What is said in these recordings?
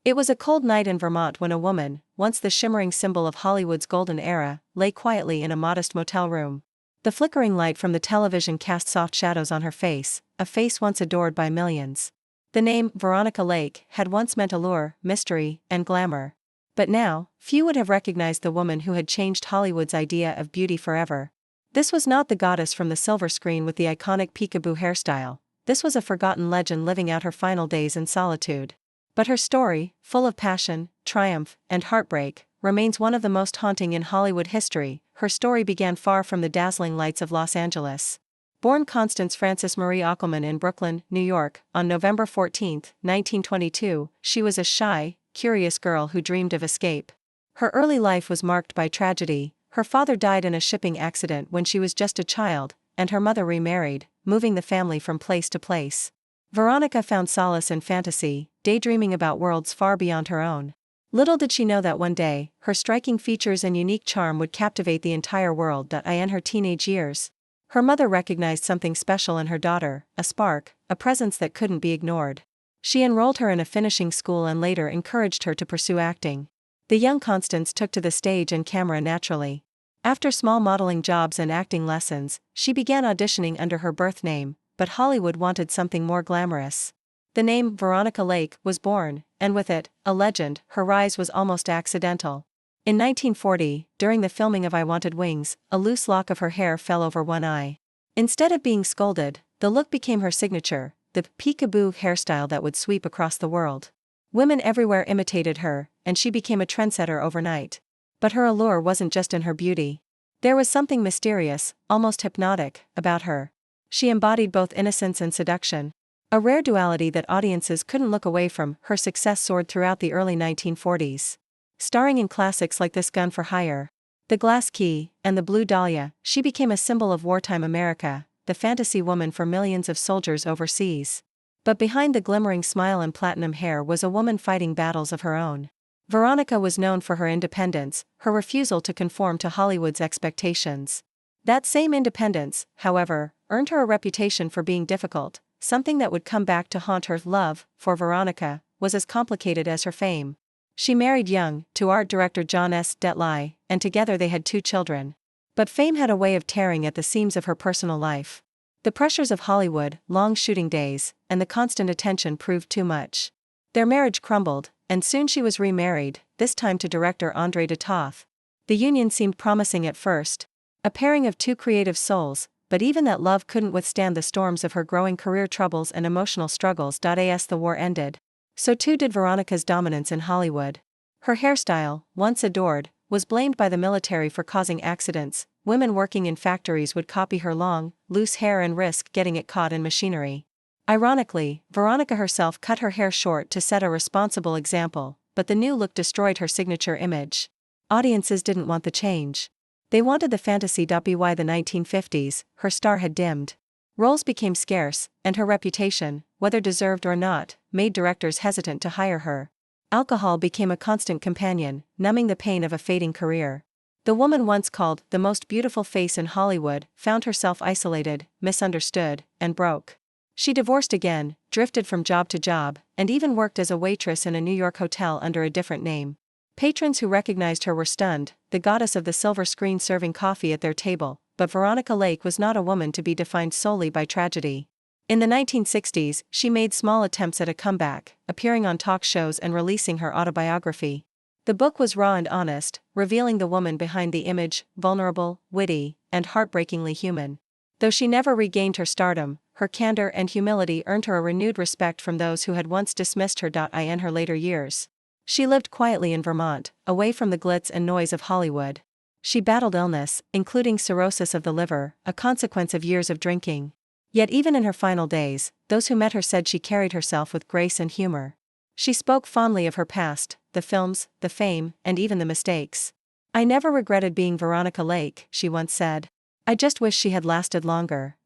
It was a cold night in Vermont when a woman, once the shimmering symbol of Hollywood's golden era, lay quietly in a modest motel room. The flickering light from the television cast soft shadows on her face, a face once adored by millions. The name, Veronica Lake, had once meant allure, mystery, and glamour. But now, few would have recognized the woman who had changed Hollywood's idea of beauty forever. This was not the goddess from the silver screen with the iconic peekaboo hairstyle. This was a forgotten legend living out her final days in solitude. But her story, full of passion, triumph, and heartbreak, remains one of the most haunting in Hollywood history. Her story began far from the dazzling lights of Los Angeles. Born Constance Frances Marie Ockelman in Brooklyn, New York, on November 14, 1922, she was a shy, curious girl who dreamed of escape. Her early life was marked by tragedy. Her father died in a shipping accident when she was just a child, and her mother remarried, moving the family from place to place. Veronica found solace in fantasy, daydreaming about worlds far beyond her own. Little did she know that one day, her striking features and unique charm would captivate the entire world. In her teenage years, her mother recognized something special in her daughter, a spark, a presence that couldn't be ignored. She enrolled her in a finishing school and later encouraged her to pursue acting. The young Constance took to the stage and camera naturally. After small modeling jobs and acting lessons, she began auditioning under her birth name, but Hollywood wanted something more glamorous. The name Veronica Lake was born, and with it, a legend. Her rise was almost accidental. In 1940, during the filming of I Wanted Wings, a loose lock of her hair fell over one eye. Instead of being scolded, the look became her signature, the peekaboo hairstyle that would sweep across the world. Women everywhere imitated her, and she became a trendsetter overnight. But her allure wasn't just in her beauty. There was something mysterious, almost hypnotic, about her. She embodied both innocence and seduction. A rare duality that audiences couldn't look away from. Her success soared throughout the early 1940s. Starring in classics like This Gun for Hire, The Glass Key, and The Blue Dahlia, she became a symbol of wartime America, the fantasy woman for millions of soldiers overseas. But behind the glimmering smile and platinum hair was a woman fighting battles of her own. Veronica was known for her independence, her refusal to conform to Hollywood's expectations. That same independence, however, earned her a reputation for being difficult, something that would come back to haunt her. Love, for Veronica, was as complicated as her fame. She married young, to art director John S. Detley, and together they had 2 children. But fame had a way of tearing at the seams of her personal life. The pressures of Hollywood, long shooting days, and the constant attention proved too much. Their marriage crumbled, and soon she was remarried, this time to director André de Toth. The union seemed promising at first, a pairing of 2 creative souls, but even that love couldn't withstand the storms of her growing career troubles and emotional struggles. As the war ended, so too did Veronica's dominance in Hollywood. Her hairstyle, once adored, was blamed by the military for causing accidents. Women working in factories would copy her long, loose hair and risk getting it caught in machinery. Ironically, Veronica herself cut her hair short to set a responsible example, but the new look destroyed her signature image. Audiences didn't want the change. They wanted the fantasy. By the 1950s, her star had dimmed. Roles became scarce, and her reputation, whether deserved or not, made directors hesitant to hire her. Alcohol became a constant companion, numbing the pain of a fading career. The woman once called the most beautiful face in Hollywood found herself isolated, misunderstood, and broke. She divorced again, drifted from job to job, and even worked as a waitress in a New York hotel under a different name. Patrons who recognized her were stunned, the goddess of the silver screen serving coffee at their table. But Veronica Lake was not a woman to be defined solely by tragedy. In the 1960s, she made small attempts at a comeback, appearing on talk shows and releasing her autobiography. The book was raw and honest, revealing the woman behind the image, vulnerable, witty, and heartbreakingly human. Though she never regained her stardom, her candor and humility earned her a renewed respect from those who had once dismissed her. In her later years, she lived quietly in Vermont, away from the glitz and noise of Hollywood. She battled illness, including cirrhosis of the liver, a consequence of years of drinking. Yet even in her final days, those who met her said she carried herself with grace and humor. She spoke fondly of her past, the films, the fame, and even the mistakes. "I never regretted being Veronica Lake," she once said. "I just wish she had lasted longer."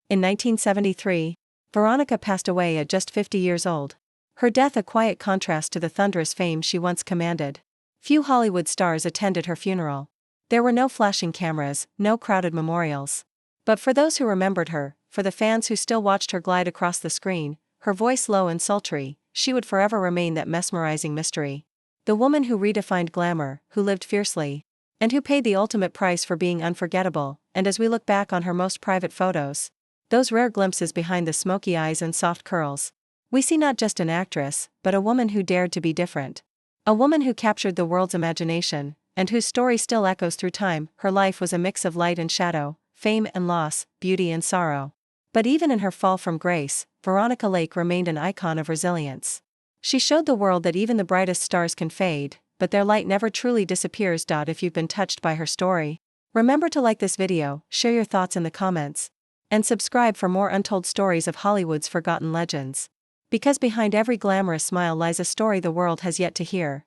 In 1973, Veronica passed away at just 50 years old. Her death a quiet contrast to the thunderous fame she once commanded. Few Hollywood stars attended her funeral. There were no flashing cameras, no crowded memorials. But for those who remembered her, for the fans who still watched her glide across the screen, her voice low and sultry, she would forever remain that mesmerizing mystery. The woman who redefined glamour, who lived fiercely, and who paid the ultimate price for being unforgettable. And as we look back on her most private photos, those rare glimpses behind the smoky eyes and soft curls, we see not just an actress, but a woman who dared to be different. A woman who captured the world's imagination, and whose story still echoes through time. Her life was a mix of light and shadow, fame and loss, beauty and sorrow. But even in her fall from grace, Veronica Lake remained an icon of resilience. She showed the world that even the brightest stars can fade, but their light never truly disappears. If you've been touched by her story, remember to like this video, share your thoughts in the comments, and subscribe for more untold stories of Hollywood's forgotten legends. Because behind every glamorous smile lies a story the world has yet to hear.